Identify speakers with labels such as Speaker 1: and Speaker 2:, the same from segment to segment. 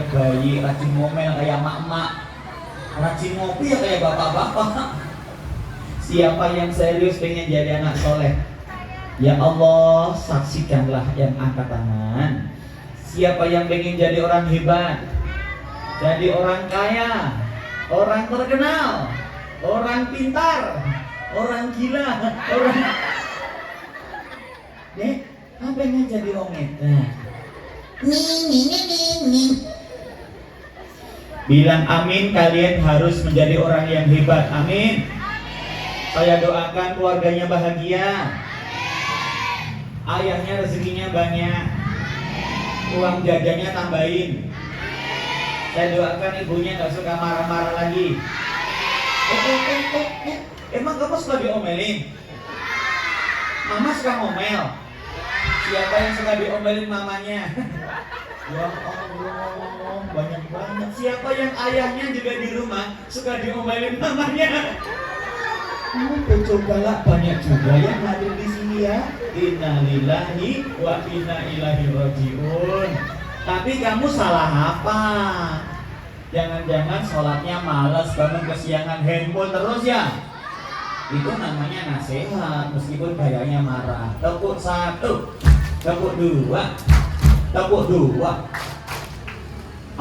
Speaker 1: kayak bayi, rajin ngomel kayak emak-emak, rajin ngopi ya kayak bapak-bapak. Siapa yang serius pengen jadi anak soleh? Ya Allah, saksikanlah yang angkat tangan. Siapa yang pengen jadi orang hebat, jadi orang kaya, orang terkenal, orang pintar, orang gila, orang pengen jadi orang edan. Bilang amin, kalian harus menjadi orang yang hebat. Amin. Saya doakan keluarganya bahagia, ayahnya rezekinya banyak, uang jajannya tambahin. Saya doakan ibunya gak suka marah-marah lagi. Emang kamu suka diomelin? Mama suka ngomel. Siapa yang suka diomelin mamanya? Ya Allah, banyak-banyak. Siapa yang ayahnya juga di rumah suka diomelin mamanya? Bocor galak banyak juga yang hadir di sini ya. Innalillahi wa inna ilaihi rajiun. Tapi kamu salah apa? Jangan-jangan sholatnya malas, bangun kesiangan, handphone terus ya? Itu namanya nasihat, meskipun kayaknya marah. Tepuk satu, tepuk dua, tepuk dua.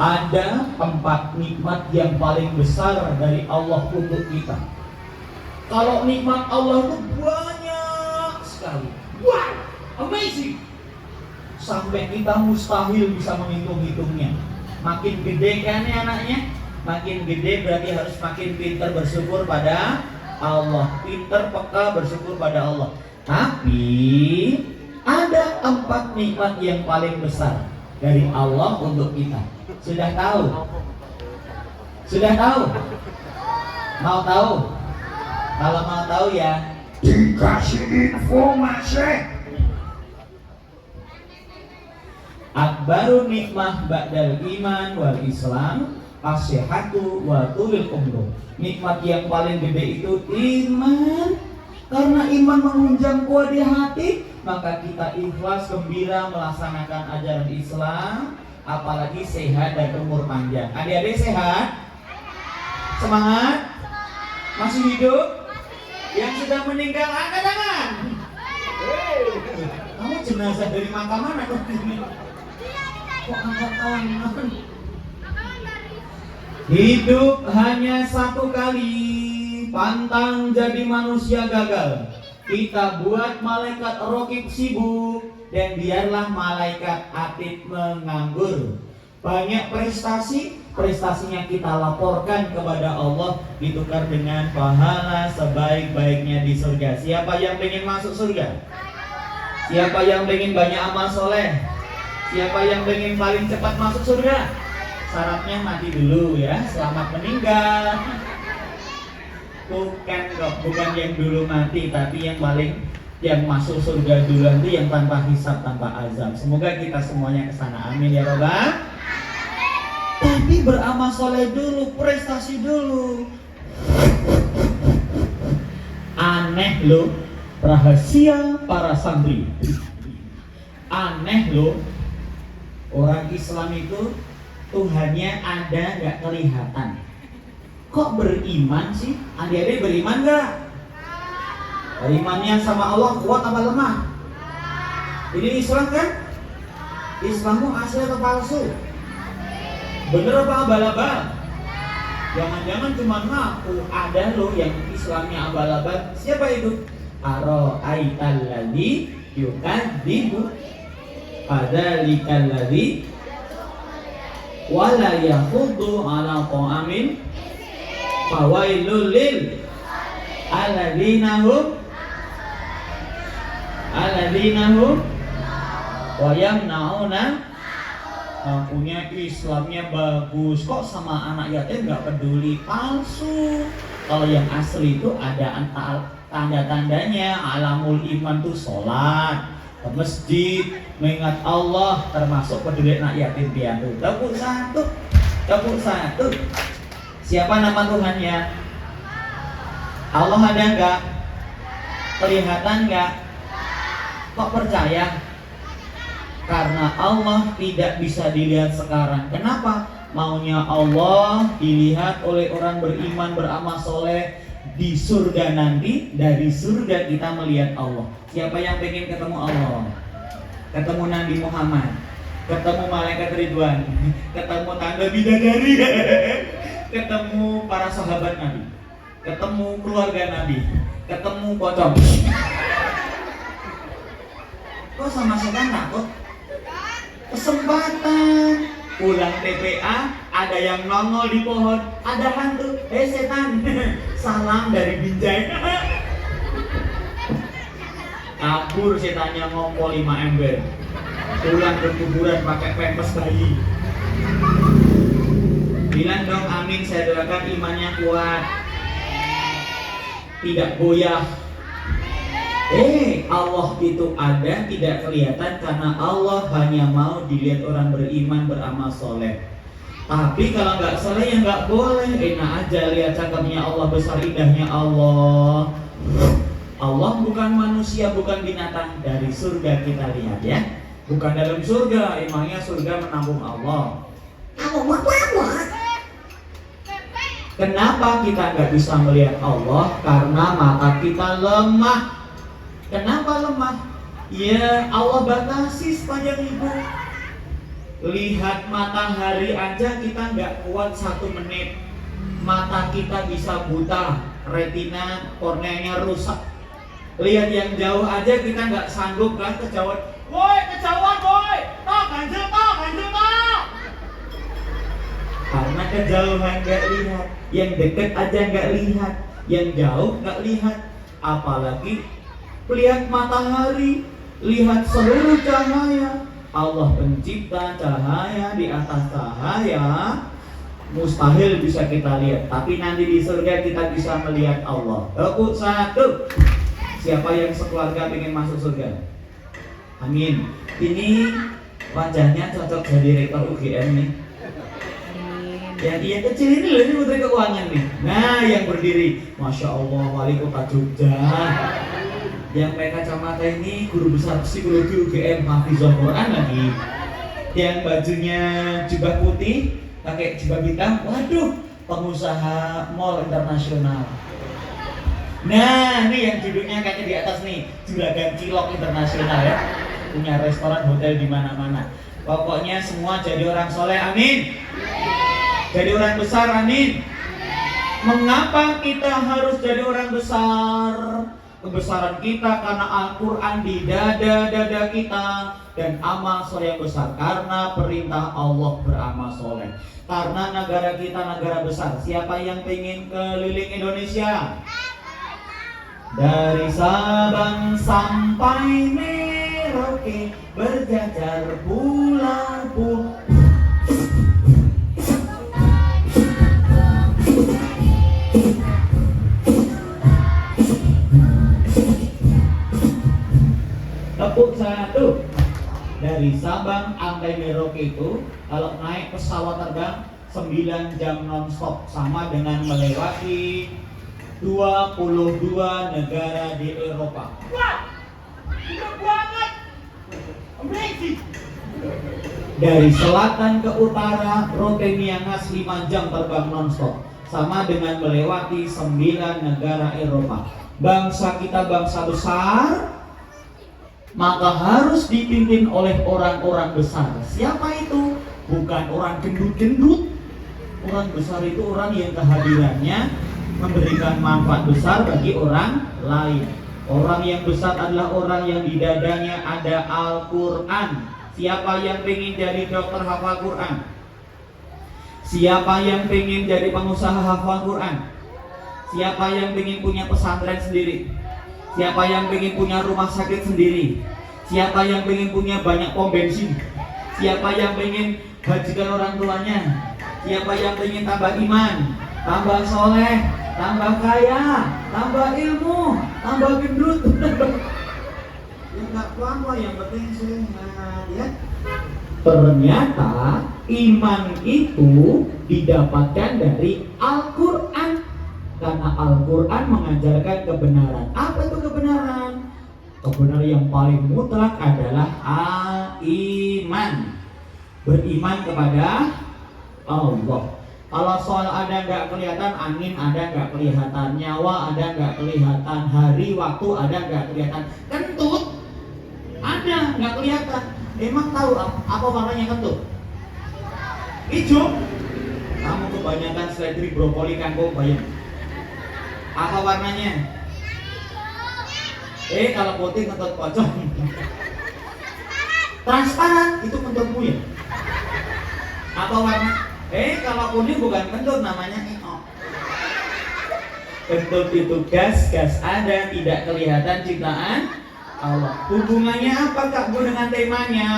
Speaker 1: Ada 4 nikmat yang paling besar dari Allah untuk kita. Kalau nikmat Allah itu banyak sekali. Wow, amazing. Sampai kita mustahil bisa menghitung-hitungnya. Makin gede kan ya anaknya, makin gede berarti harus makin pintar bersyukur pada Allah, pintar peka bersyukur pada Allah. Tapi ada 4 nikmat yang paling besar dari Allah untuk kita. Sudah tahu? Sudah tahu? Mau tahu? Kalau mau tahu ya dikasih informasi. Akbaru nikmah ba'dal iman wal islam as-sihhatu wa tulil umruh. Nikmat yang paling gede itu iman. Karena iman mengunjam kuat di hati, maka kita ikhlas gembira melaksanakan ajaran Islam, apalagi sehat dan umur panjang. Adik-adik sehat? Semangat? Masih hidup? Yang sudah meninggal angkat tangan. Kamu jenazah dari makam mana kok ini? Kok angkat tangan? Hidup hanya satu kali, pantang jadi manusia gagal. Kita buat malaikat rokib sibuk, dan biarlah malaikat atid menganggur. Banyak prestasinya kita laporkan kepada Allah, ditukar dengan pahala sebaik-baiknya di surga. Siapa yang ingin masuk surga? Siapa yang ingin banyak amal soleh? Siapa yang ingin paling cepat masuk surga? Syaratnya mati dulu ya, selamat meninggal. Bukan yang dulu mati, tapi yang masuk surga duluan itu yang tanpa hisab, tanpa azab. Semoga kita semuanya kesana, amin ya robbal. Tapi beramal soleh dulu, prestasi dulu. Aneh loh, rahasia para santri. Aneh loh, orang Islam itu Tuhannya ada nggak kelihatan. Kok beriman sih? Adik-adik beriman nggak? Berimannya sama Allah kuat apa lemah? Ini Islam kan? Islammu asli atau palsu? Bener apa abal-abal? Jangan-jangan cuma ngaku. Ada loh yang Islamnya abal-abal. Siapa itu? Aro'aital ladzi yukadzibu fadzalikal ladzi wala yakhuddu ala ta'amin fawailul lil alladzina hum wa yamna'una. Punya Islamnya bagus, kok sama anak yatim gak peduli, palsu. Kalau yang asli itu ada tanda-tandanya. Alamul iman tuh sholat, ke masjid, mengingat Allah, termasuk peduli anak yatim piatu. Tepuk satu, tepuk satu. Siapa nama Tuhannya? Allah ada enggak? Kelihatan enggak? Kok percaya? Karena Allah tidak bisa dilihat sekarang. Kenapa? Maunya Allah dilihat oleh orang beriman beramal soleh di surga nanti. Dari surga kita melihat Allah. Siapa yang pengen ketemu Allah? Ketemu Nabi Muhammad, ketemu malaikat Ridwan, ketemu tangga bidadari, ketemu para sahabat Nabi, ketemu keluarga Nabi, ketemu pocong. Kok sama setan takut? Kesempatan pulang TPA, ada yang nongol di pohon, ada hantu, setan, salam dari Binjai. Kabur setannya ngompol 5 ember, pulang ke kuburan pakai pempes bayi. Bilang dong amin, saya doakan imannya kuat, tidak goyah. Allah itu ada, tidak kelihatan karena Allah hanya mau dilihat orang beriman beramal soleh. Tapi kalau nggak soleh ya nggak boleh. Enak aja lihat cakepnya Allah, besar indahnya Allah. Allah bukan manusia, bukan binatang. Dari surga kita lihat ya, bukan dalam surga. Emangnya surga menampung Allah? Kenapa kita nggak bisa melihat Allah? Karena mata kita lemah. Kenapa lemah? Ya Allah batasi sepanjang hidup. Lihat matahari aja kita nggak kuat 1 menit. Mata kita bisa buta, retina korneanya rusak. Lihat yang jauh aja kita nggak sanggup kan, kejauhan. Woi kejauhan woi, ganjil tak. Karena kejauhan nggak lihat, yang deket aja nggak lihat, yang jauh nggak lihat. Apalagi lihat matahari, lihat seluruh cahaya. Allah pencipta cahaya di atas cahaya, mustahil bisa kita lihat. Tapi nanti di surga kita bisa melihat Allah. Tepuk 1. Siapa yang sekeluarga ingin masuk surga? Amin. Ini wajahnya cocok jadi rektor UGM nih. Yang dia kecil ini loh, ini Menteri Keuangan nih. Nah yang berdiri, Masya Allah, wali kota Jogja. Yang pakai kacamata ini guru besar psikologi UGM, Hafizul Quran lagi. Yang bajunya jubah putih, pakai jubah hitam, waduh, pengusaha mall internasional. Nah, ini yang duduknya kaki di atas nih, Juragan Cilok Internasional ya. Punya restoran, hotel di mana-mana. Pokoknya semua jadi orang soleh, amin. Jadi orang besar, amin. Mengapa kita harus jadi orang besar? Kebesaran kita karena Al-Quran di dada-dada kita, dan amal soleh yang besar karena perintah Allah beramal soleh. Karena negara kita negara besar. Siapa yang pengen keliling Indonesia? Dari Sabang sampai Merauke, berjajar pulau-pulau. Tepuk 1. Dari Sabang sampai Merauke itu kalau naik pesawat terbang 9 jam non-stop, sama dengan melewati 22 negara di Eropa. Wah, gila banget. Amazing. Dari selatan ke utara, rute Niangas 5 jam terbang non-stop, sama dengan melewati 9 negara Eropa. Bangsa kita bangsa besar, maka harus dipimpin oleh orang-orang besar. Siapa itu? Bukan orang gendut-gendut. Orang besar itu orang yang kehadirannya memberikan manfaat besar bagi orang lain. Orang yang besar adalah orang yang di dadanya ada Al-Quran. Siapa yang ingin jadi dokter hafal Quran? Siapa yang ingin jadi pengusaha hafal Quran? Siapa yang ingin punya pesantren sendiri? Siapa yang ingin punya rumah sakit sendiri? Siapa yang ingin punya banyak pom bensin? Siapa yang ingin hajikan orang tuanya? Siapa yang ingin tambah iman, tambah soleh, tambah kaya, tambah ilmu, tambah gendut? Ya nggak apa-apa, yang penting sehat ya. Ternyata iman itu didapatkan dari Al-Quran. Karena Al-Quran mengajarkan kebenaran. Apa itu kebenaran? Kebenaran yang paling mutlak adalah iman. Beriman kepada Allah. Kalau soal ada nggak kelihatan, angin ada nggak kelihatan, nyawa ada nggak kelihatan, hari waktu ada nggak kelihatan, kentut ada nggak kelihatan. Emang tahu apa warnanya kentut? Hijau. Kamu kebanyakan seledri, brokoli, kangkung, bayam. Apa warnanya? Kalau putih kentut pocong. Transparan, itu kentutmu ya? Apa warna? Kalau kuning bukan kentut, namanya eo. Kentut itu gas ada, tidak kelihatan ciptaan Allah. Hubungannya apa Kak Bu dengan temanya?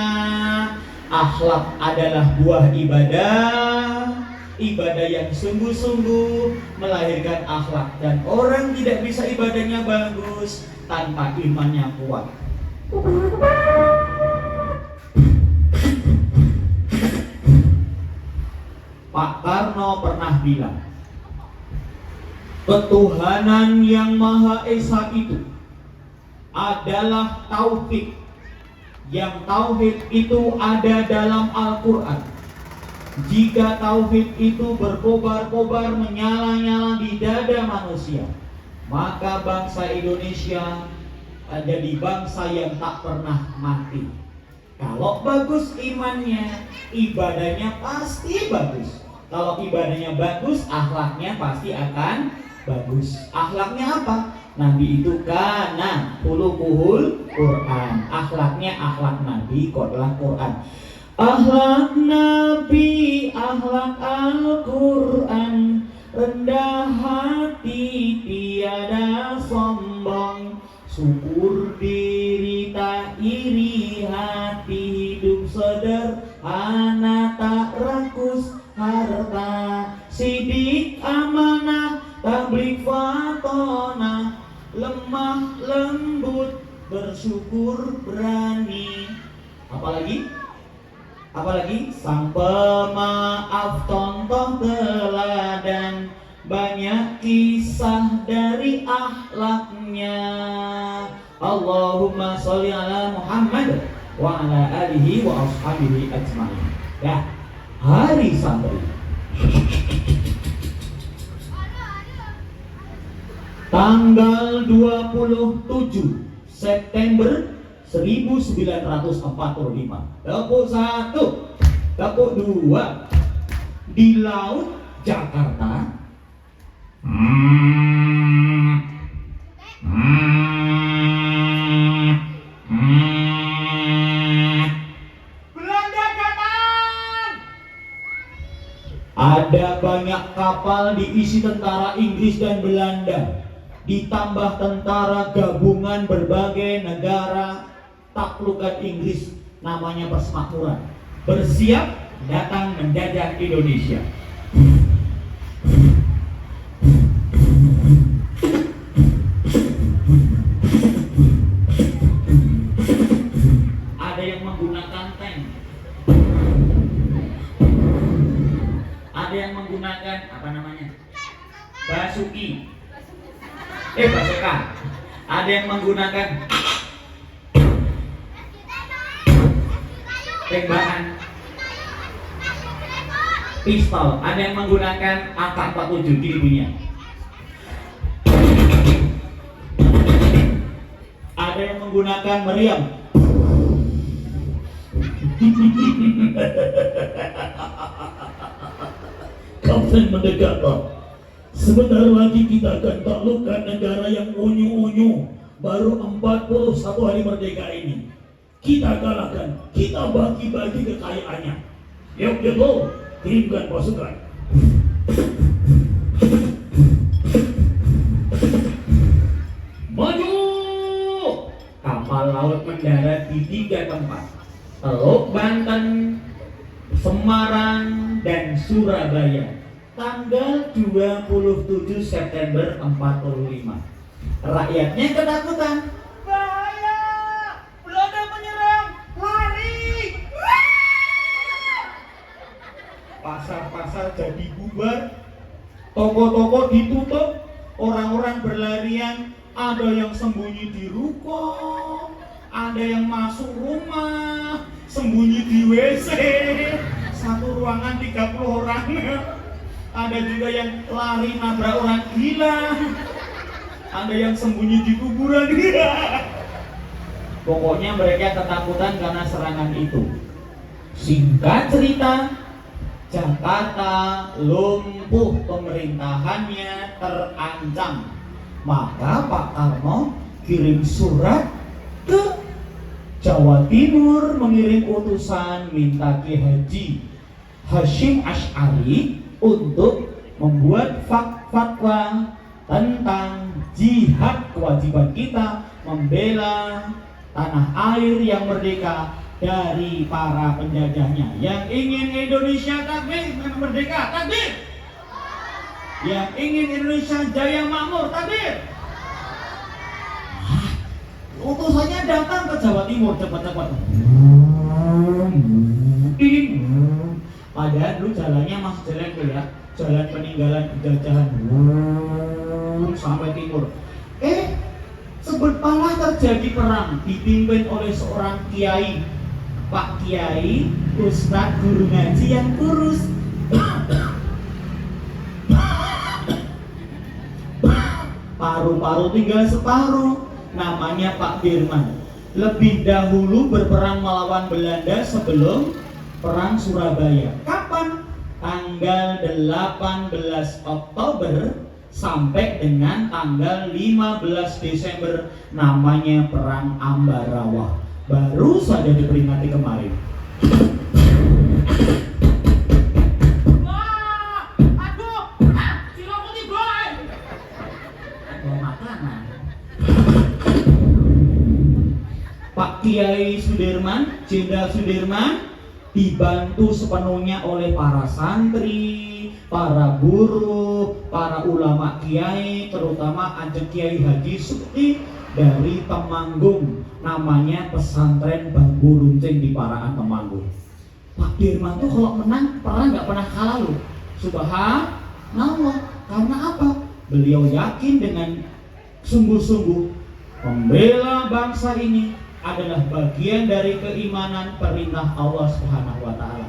Speaker 1: Akhlak adalah buah ibadah. Ibadah yang sungguh-sungguh melahirkan akhlak. Dan orang tidak bisa ibadahnya bagus tanpa imannya kuat. Pak Karno pernah bilang, ketuhanan yang Maha Esa itu adalah tauhid. Yang tauhid itu ada dalam Al-Quran. Jika tauhid itu berkobar-kobar, menyala-nyala di dada manusia, maka bangsa Indonesia jadi bangsa yang tak pernah mati. Kalau bagus imannya, ibadahnya pasti bagus. Kalau ibadahnya bagus, akhlaknya pasti akan bagus. Akhlaknya apa? Nabi itu kana khuluquhul Quran. Akhlaknya akhlak Nabi, adalah Quran. Akhlak Nabi, akhlak Al-Quran. Rendah hati, tiada sombong. Syukur diri, tak iri hati. Hidup sederhana, tak rakus harta. Sidik amanah, tablik fatona. Lemah lembut, bersyukur berani. Apalagi? Sang pemaaf, contoh teladan. Banyak kisah dari akhlaknya. Allahumma sholli ala Muhammad wa ala alihi wa ashabihi ajma'in. Ya, hari santri. Tanggal 27 September 1945. Tepuk 1, tepuk 2 di Laut Jakarta. Belanda datang. Ada banyak kapal diisi tentara Inggris dan Belanda, ditambah tentara gabungan berbagai negara taklukan Inggris, namanya Persemakmuran, bersiap datang menjajah Indonesia. Ada yang menggunakan tank, ada yang menggunakan apa namanya, basuki, basoka. Ada yang menggunakan tembakan pistol. Ada yang menggunakan AK-47 di dunia. Ada yang menggunakan meriam. Kapten mendekat, Pak. Sebentar lagi kita akan taklukkan negara yang unyu-unyu. Baru 41 hari merdeka ini. Kita kalahkan, kita bagi-bagi kekayaannya. Yuk, kirimkan pasukan. Maju! Kapal laut mendarat di 3 tempat: Teluk Banten, Semarang, dan Surabaya. Tanggal 27 September 45. Rakyatnya ketakutan. Bahaya! Belanda menyerang! Lari! Pasar-pasar jadi bubar, toko-toko ditutup, orang-orang berlarian. Ada yang sembunyi di ruko, ada yang masuk rumah. sembunyi di WC. Satu ruangan 30 orang. Ada juga yang lari nabrak orang gila. Ada yang sembunyi di kuburan. Pokoknya mereka ketakutan karena serangan itu. Singkat cerita, Jakarta lumpuh, pemerintahannya terancam. Maka Pak Karno kirim surat ke Jawa Timur, mengirim utusan minta Ki Haji Hasyim Asy'ari untuk membuat fatwa tentang jihad, kewajiban kita membela tanah air yang merdeka dari para penjajahnya. Yang ingin Indonesia takbir, merdeka, takbir. Yang ingin Indonesia jaya makmur, takbir. Utusannya datang ke Jawa Timur cepat-cepat. Padahal dulu jalannya masih jelek tuh ya, jalan peninggalan penjajahan sampai timur. Sebetulnya terjadi perang dipimpin oleh seorang kiai, Pak Kiai Ustadz guru ngaji yang kurus. Paru-paru tinggal separuh, namanya Pak Dirman. Lebih dahulu berperang melawan Belanda sebelum perang Surabaya. Kapan? Tanggal 18 Oktober sampai dengan tanggal 15 Desember, namanya Perang Ambarawa. Baru saja diperingati kemarin. Wah, aduh, cilokku nih boy. Bawa makanan. Pak Kiai Sudirman, Jenderal Sudirman, dibantu sepenuhnya oleh para santri, para guru, para ulama kiai, terutama ada Kiai Haji Sukti dari Temanggung, namanya pesantren Bambu Runcing di Paraan Temanggung. Pak Dirman tuh kalau menang perang nggak pernah kalah loh. Subhanallah. Karena apa? Beliau yakin dengan sungguh-sungguh membela bangsa ini adalah bagian dari keimanan perintah Allah Subhanahu wa taala.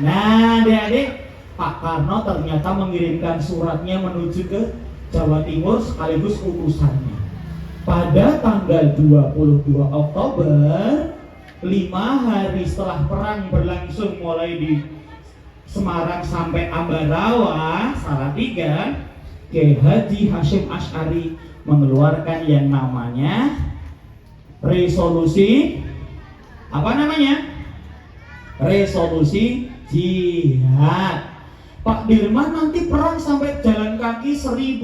Speaker 1: Nah, adik-adik, Pak Karno ternyata mengirimkan suratnya menuju ke Jawa Timur sekaligus utusannya. Pada tanggal 22 Oktober, 5 hari setelah perang berlangsung mulai di Semarang sampai Ambarawa, Salatiga, Kiai Haji Hasyim Asy'ari mengeluarkan yang namanya resolusi resolusi jihad. Pak Dirman nanti perang sampai jalan kaki 1006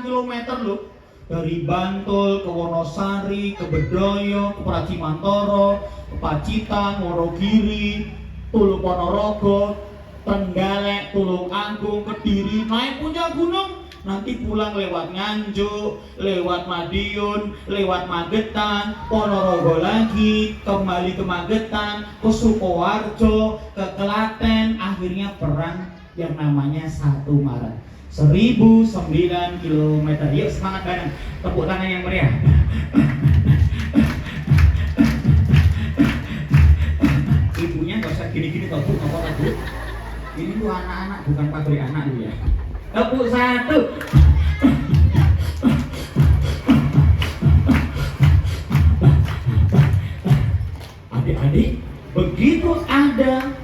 Speaker 1: km loh, dari Bantul ke Wonosari, ke Bedoyo, ke Pracimantoro, ke Pacitan, Wonogiri, Tulung Ponorogo, Trenggalek, Tulung Agung, Kediri, naik puncak gunung. Nanti pulang lewat Nganjuk, lewat Madiun, lewat Magetan, Ponorogo lagi, kembali ke Magetan, ke Sukoharjo, ke Klaten, akhirnya perang yang namanya 1 Maret. 1009 km. Yuk semangat bareng, tepuk tangan yang meriah. Ibunya gak usah gini-gini tau bu, apa-apa bu. Ini tuh anak-anak, bukan pabrik anak dulu ya. Tepuk 1. Adik-adik, begitu ada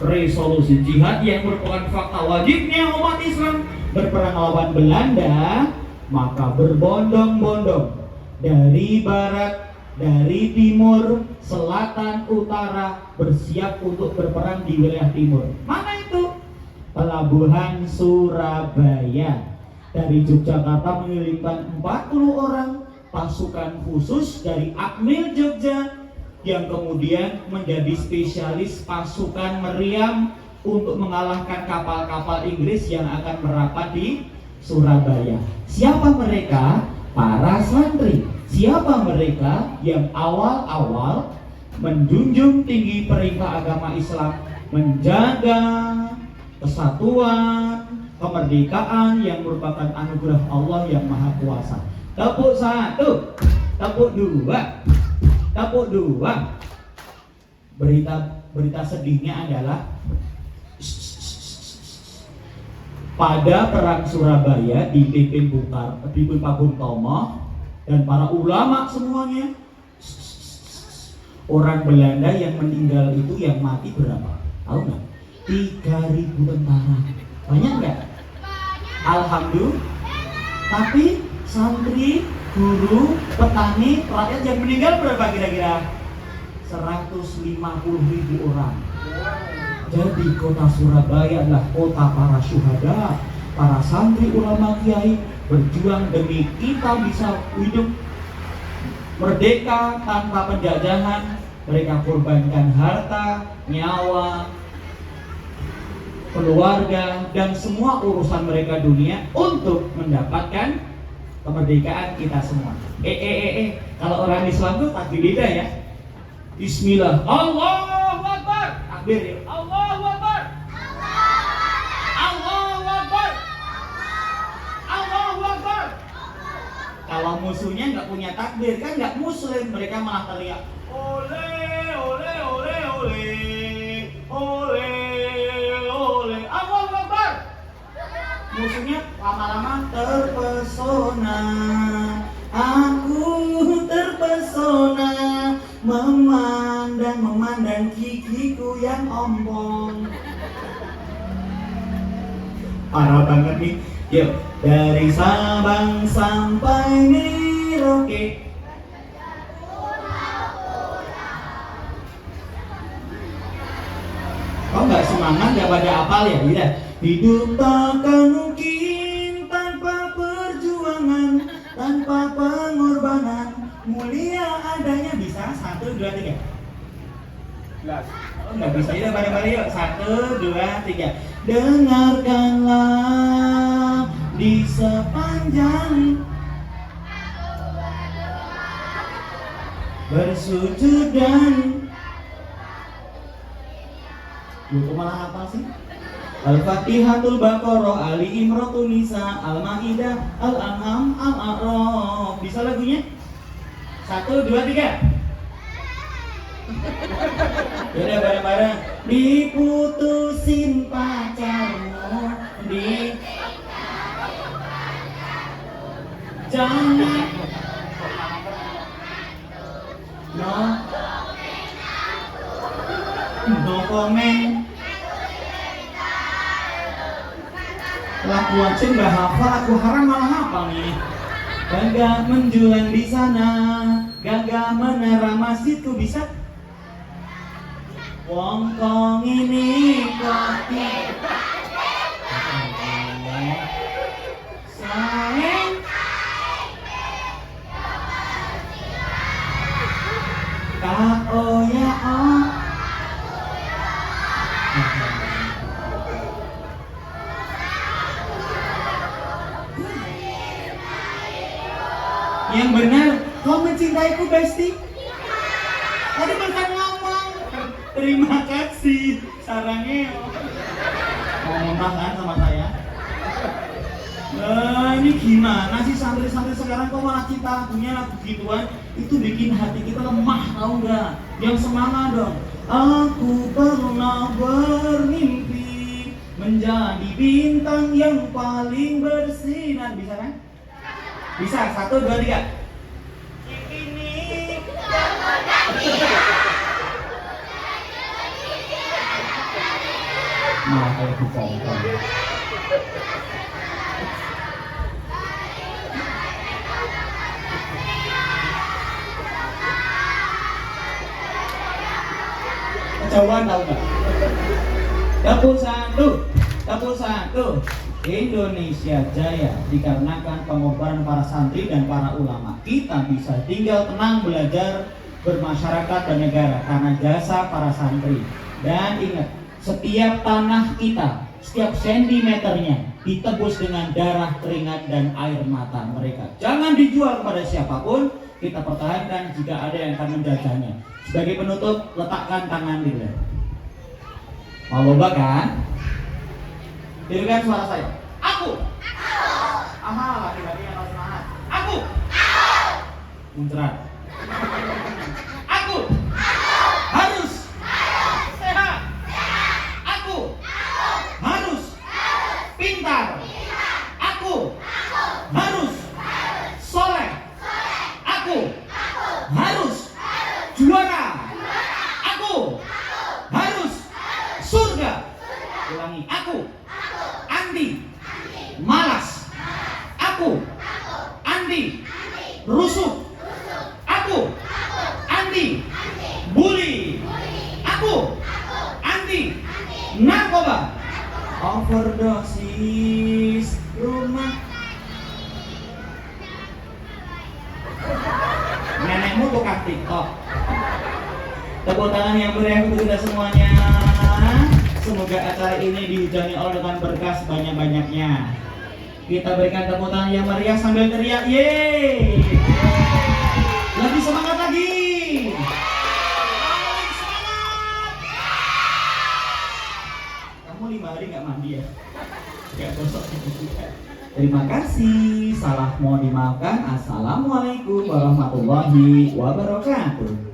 Speaker 1: resolusi jihad yang merupakan fakta wajibnya umat Islam berperang lawan Belanda, maka berbondong-bondong dari barat, dari timur, selatan, utara bersiap untuk berperang di wilayah timur. Mana itu? Pelabuhan Surabaya. Dari Yogyakarta mengirimkan 40 orang pasukan khusus dari Akmil Jogja yang kemudian menjadi spesialis pasukan meriam untuk mengalahkan kapal-kapal Inggris yang akan merapat di Surabaya. Siapa mereka? Para santri. Siapa mereka yang awal-awal menjunjung tinggi perintah agama Islam, menjaga kesatuan, kemerdekaan yang merupakan anugerah Allah yang Maha Kuasa. Tepuk 1, tepuk 2, tepuk 2. Berita sedihnya adalah pada perang Surabaya dipimpin Pak Bung Tomo dan para ulama semuanya, orang Belanda yang meninggal itu yang mati berapa? Tahu nggak? 3.000 tentara. Banyak nggak? Alhamdulillah. Tapi santri, guru, petani, rakyat yang meninggal berapa kira-kira? 150.000 orang. Jadi kota Surabaya adalah kota para syuhada, para santri, ulama, kiai berjuang demi kita bisa hidup merdeka tanpa penjajahan. Mereka korbankan harta, nyawa, keluarga, dan semua urusan mereka dunia untuk mendapatkan kemerdekaan kita semua. Kalau orang Islam tuh takbir beda ya. Bismillah, Allahu Akbar, takbir ya. Allahu Akbar, Allahu Akbar, Allahu Akbar. Kalau musuhnya nggak punya takbir kan nggak muslim, mereka malah teriak ole ole ole ole ole ole Allahu Akbar. Musuhnya lama-lama terpesona, aku terpesona memandang gigiku yang ompong. Parah banget nih. Yuk, dari Sabang sampai Merauke. Kok nggak semangat, nggak pada apal ya? Lihat, hidup takkan mungkin tanpa perjuangan, tanpa pengorbanan. Mulia adanya. Bisa 1, 2, 3. Oh, nggak bisa ya, bareng-bareng yuk. 1, 2, 3. Dengarkanlah di sepanjang bersujud dan lu malah apa sih? Al-Fatihatul Baqarah, Ali Imran, Nisa, Al-Maidah, Al-An'am, Al-A'raf. Bisa lagunya? 1, 2, 3. Yaudah bareng-bareng. Diputusin pacarmu, jangan no comment. Lagu aja nggak hafal, aku haram malah hafal nih. Gagah menjulang di sana, gagah menara masjidku bisa. Wong kong ini kopi sayang kak oh ya oh. Yang benar, kau mencintaiku Besti? Tadi bukan ngomong. Terima kasih, sarangnya. Ngomong kan sama saya. Ini gimana sih santri-santri sekarang kok malah kita punya lagu gituan? Itu bikin hati kita lemah, tau nggak? Yang semangat dong. Aku pernah bermimpi menjadi bintang yang paling bersinar. Bisa kan? Bisa, 1, 2, 3. Ini malah kayak dipotong. Kejauhan tau nggak? Dapur satu. Indonesia jaya dikarenakan pengorbanan para santri dan para ulama. Kita bisa tinggal tenang belajar bermasyarakat dan negara karena jasa para santri. Dan ingat, setiap tanah kita, setiap sentimeternya ditebus dengan darah, keringat, dan air mata mereka. Jangan dijual kepada siapapun. Kita pertahankan jika ada yang akan menjajahnya. Sebagai penutup, letakkan tangan di leher. Mau lomba kan? Dengarkan suara saya. Aku. Aha, laki-laki yang harus semangat. Aku. Muncrat. Aku. Harus Ulangi. Aku. Andi. Malas. Aku. Andi. Rusuh. Aku. Andi. Bully. Aku. Andi. Narkoba. Overdosis. Rumah. Nenekmu tukang TikTok. Tepuk tangan yang meriah untuk kita semuanya. Semoga acara ini dihujani Allah dengan berkah sebanyak-banyaknya. Kita berikan tepuk tangan yang meriah sambil teriak, yeay! Lebih semangat lagi! Paling semangat! Kamu 5 hari nggak mandi ya? Gak gosok juga. Terima kasih. Salah mohon dimaafkan. Assalamualaikum warahmatullahi wabarakatuh.